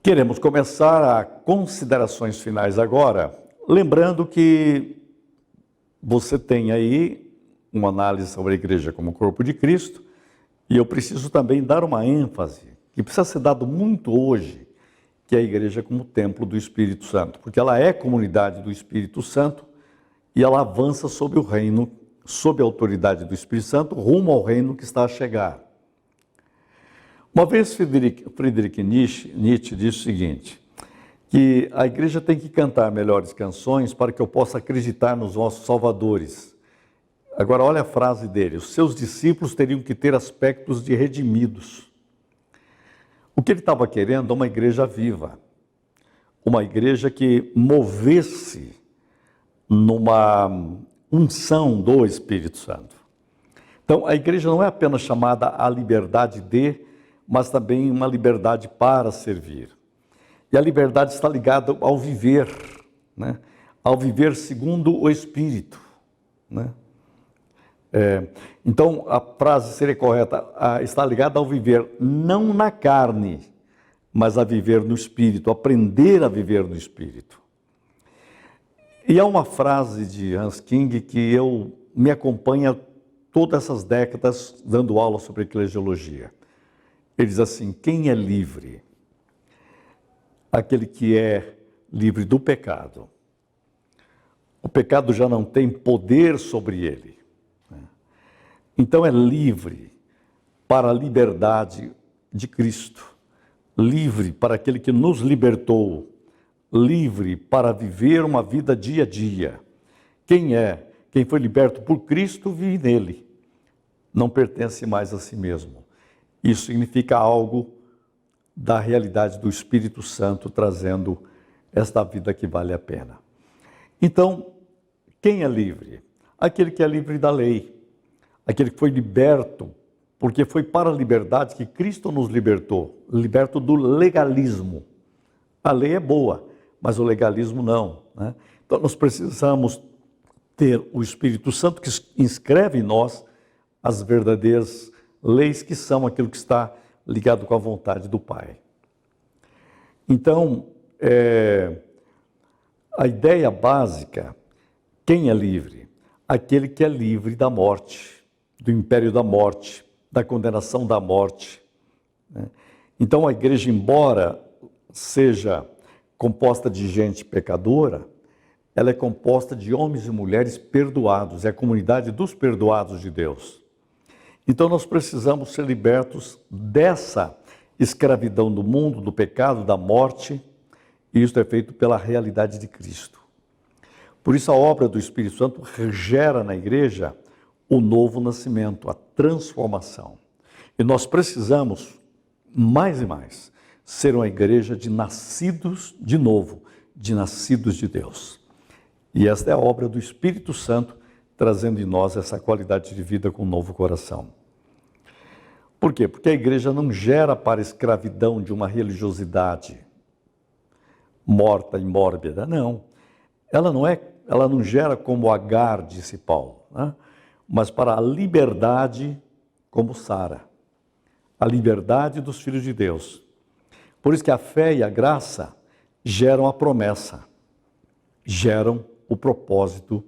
Queremos começar a considerações finais agora, lembrando que você tem aí uma análise sobre a igreja como corpo de Cristo, e eu preciso também dar uma ênfase, que precisa ser dado muito hoje, que é a igreja como templo do Espírito Santo, porque ela é comunidade do Espírito Santo e ela avança sob o reino, sob a autoridade do Espírito Santo, rumo ao reino que está a chegar. Uma vez Friedrich Nietzsche disse o seguinte, que a igreja tem que cantar melhores canções para que eu possa acreditar nos nossos salvadores. Agora olha a frase dele, os seus discípulos teriam que ter aspectos de redimidos. O que ele estava querendo é uma igreja viva, uma igreja que movesse numa unção do Espírito Santo. Então a igreja não é apenas chamada à liberdade de, mas também uma liberdade para servir. E a liberdade está ligada ao viver, né? Ao viver segundo o Espírito, né? Então, a frase seria correta, está ligada ao viver não na carne, mas a viver no Espírito, aprender a viver no Espírito. E há uma frase de Hans King que me acompanha todas essas décadas dando aula sobre eclesiologia. Ele diz assim, quem é livre? Aquele que é livre do pecado. O pecado já não tem poder sobre ele. Então é livre para a liberdade de Cristo, livre para aquele que nos libertou, livre para viver uma vida dia a dia. Quem foi liberto por Cristo vive nele, não pertence mais a si mesmo. Isso significa algo da realidade do Espírito Santo trazendo esta vida que vale a pena. Então, quem é livre? Aquele que é livre da lei. Aquele que foi liberto, porque foi para a liberdade que Cristo nos libertou, liberto do legalismo. A lei é boa, mas o legalismo não, né? Então nós precisamos ter o Espírito Santo que inscreve em nós as verdadeiras leis que são aquilo que está ligado com a vontade do Pai. Então, a ideia básica, quem é livre? Aquele que é livre da morte, do império da morte, da condenação da morte. Então a igreja, embora seja composta de gente pecadora, ela é composta de homens e mulheres perdoados, é a comunidade dos perdoados de Deus. Então nós precisamos ser libertos dessa escravidão do mundo, do pecado, da morte, e isso é feito pela realidade de Cristo. Por isso a obra do Espírito Santo gera na igreja o novo nascimento, a transformação. E nós precisamos, mais e mais, ser uma igreja de nascidos de novo, de nascidos de Deus. E esta é a obra do Espírito Santo, trazendo em nós essa qualidade de vida com um novo coração. Por quê? Porque a igreja não gera para a escravidão de uma religiosidade morta e mórbida, não. Ela não gera como Agar, disse Paulo, né? Mas para a liberdade como Sara, a liberdade dos filhos de Deus. Por isso que a fé e a graça geram a promessa, geram o propósito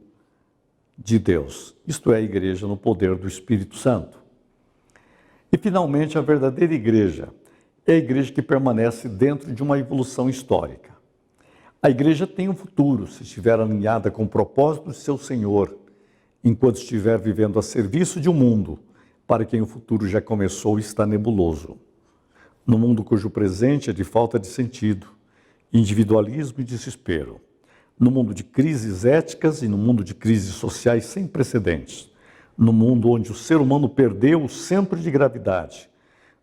de Deus. Isto é a igreja no poder do Espírito Santo. E finalmente a verdadeira igreja é a igreja que permanece dentro de uma evolução histórica. A igreja tem um futuro se estiver alinhada com o propósito de seu Senhor, enquanto estiver vivendo a serviço de um mundo para quem o futuro já começou e está nebuloso. No mundo cujo presente é de falta de sentido, individualismo e desespero. No mundo de crises éticas e no mundo de crises sociais sem precedentes. No mundo onde o ser humano perdeu o centro de gravidade.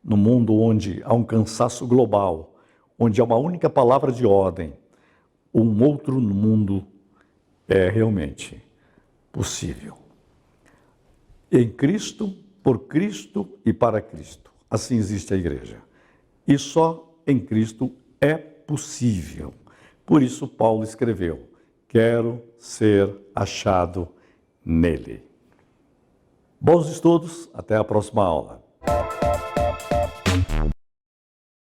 No mundo onde há um cansaço global, onde há uma única palavra de ordem. Um outro mundo é realmente possível. Em Cristo, por Cristo e para Cristo. Assim existe a igreja. E só em Cristo é possível. Por isso Paulo escreveu, quero ser achado nele. Bons estudos, até a próxima aula.